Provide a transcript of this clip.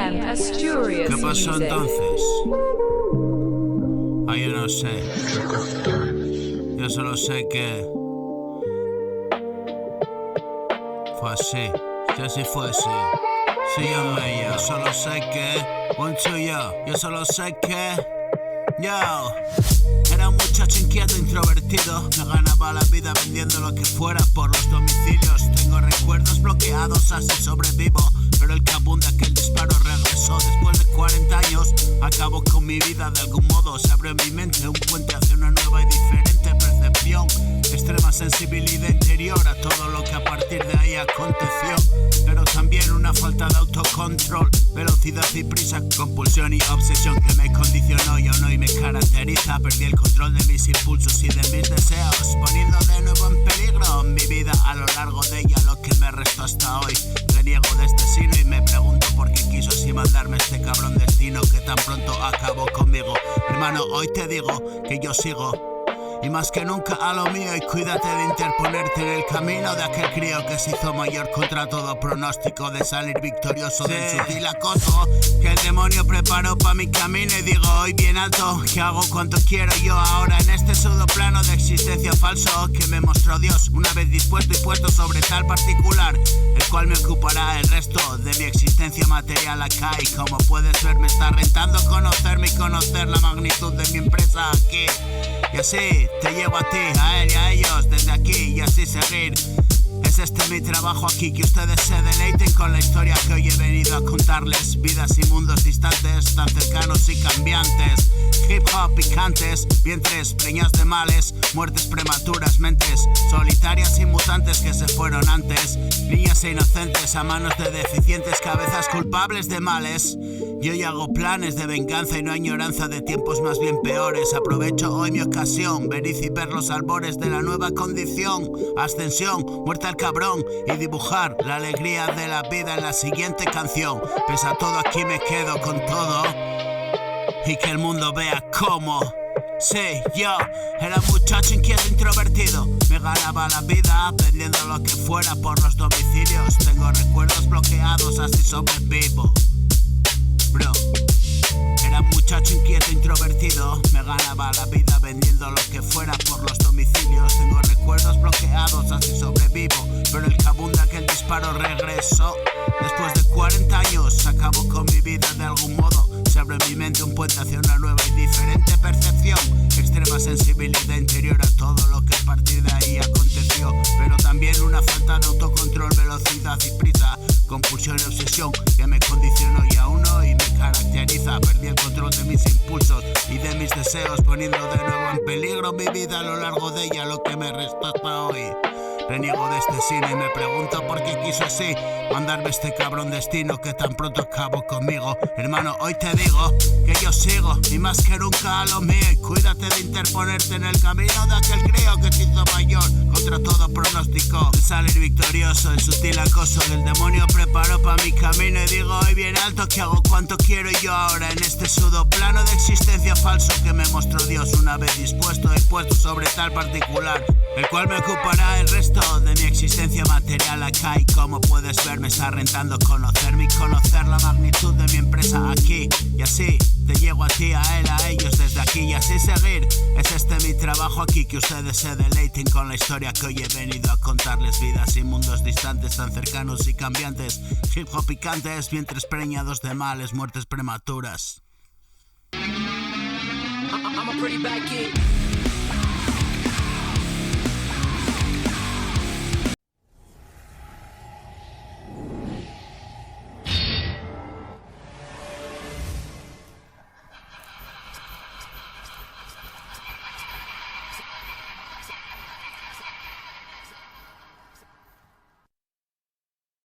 Ambient Asturias ¿Qué pasó Music. entonces? Ah, yo no sé. Yo solo sé que fue así. Si así fue así. Sí, yo solo sé que one, two, yo solo sé que era un muchacho inquieto, introvertido. Me ganaba la vida vendiendo lo que fuera por los domicilios. Tengo recuerdos bloqueados, así sobrevivo. Pero el que abunda que el disparo regresó. Después de 40 años, acabo con mi vida de algún modo. Se abrió en mi mente un puente hacia una nueva y diferente percepción. Extrema sensibilidad interior a todo lo que a partir de ahí aconteció. Pero también una falta de autocontrol, velocidad y prisa, compulsión y obsesión que me condicionó yo no y me caracteriza. Perdí el control de mis impulsos y de mis deseos, poniendo de nuevo en peligro mi vida a lo largo de ella, lo que me restó hasta hoy. Reniego de este sino y me pregunto por qué quiso así mandarme este cabrón destino que tan pronto acabó conmigo. Hermano, hoy te digo que yo sigo y más que nunca a lo mío, y cuídate de interponerte en el camino de aquel crío que se hizo mayor contra todo pronóstico de salir victorioso del sutil acoso que el demonio preparó pa' mi camino. Y digo hoy bien alto que hago cuanto quiero yo ahora en este pseudoplano de existencia falso que me mostró Dios, una vez dispuesto y puesto sobre tal particular, el cual me ocupará el resto de mi existencia material acá. Y como puedes ver me está rentando conocerme y conocer la magnitud de mi empresa aquí. Y así te llevo a ti, a él y a ellos desde aquí y así seguir. Es este mi trabajo aquí, que ustedes se deleiten con la historia que hoy he venido a contarles. Vidas y mundos distantes, tan cercanos y cambiantes. Hip hop picantes, vientres preñados de males, muertes prematuras, mentes solitarias y mutantes que se fueron antes. Niñas e inocentes a manos de deficientes cabezas culpables de males. Yo ya hago planes de venganza y no añoranza de tiempos más bien peores. Aprovecho hoy mi ocasión, venid y ver los albores de la nueva condición. Ascensión, muerte al cabrón y dibujar la alegría de la vida en la siguiente canción. Pese a todo aquí me quedo con todo y que el mundo vea cómo. Sí, yo era un muchacho inquieto, introvertido. Me ganaba la vida vendiendo lo que fuera por los domicilios. Tengo recuerdos bloqueados, así sobrevivo. Bro, era un muchacho inquieto, introvertido. Me ganaba la vida vendiendo lo que fuera por los domicilios. Tengo recuerdos bloqueados, así sobrevivo. Pero el que abunda que el disparo regresó. Después de 40 años acabo con mi vida de algún modo. Se abre en mi mente un puente hacia una nueva y diferente percepción. Extrema sensibilidad interior a todo lo que a partir de ahí aconteció. Pero también una falta de autocontrol, velocidad y prisa, compulsión y obsesión que me condicionó y aún hoy me caracteriza. Perdí el control de mis impulsos y de mis deseos, poniendo de nuevo en peligro mi vida a lo largo de ella, lo que me resta hasta hoy. Reniego de este sino y me pregunto por qué quiso así mandarme este cabrón destino que tan pronto acabó conmigo. Hermano, hoy te digo que yo sigo y más que nunca a lo mío, y cuídate de interponerte en el camino de aquel crío que te hizo mayor contra todo pronóstico de salir victorioso. El sutil acoso del demonio preparó pa' mi camino. Y digo hoy bien alto que hago cuanto quiero yo ahora en este pseudoplano de existencia falso que me mostró Dios, una vez dispuesto y puesto sobre tal particular, el cual me ocupará el resto de mi existencia material acá. Y como puedes ver me está rentando conocerme y conocer la magnitud de mi empresa aquí. Y así te llego a ti, a él, a ellos desde aquí y así seguir. Es este mi trabajo aquí, que ustedes se deleiten con la historia que hoy he venido a contarles. Vidas y mundos distantes, tan cercanos y cambiantes. Hip hop picantes, vientres preñados de males, muertes prematuras. I'm a pretty bad kid.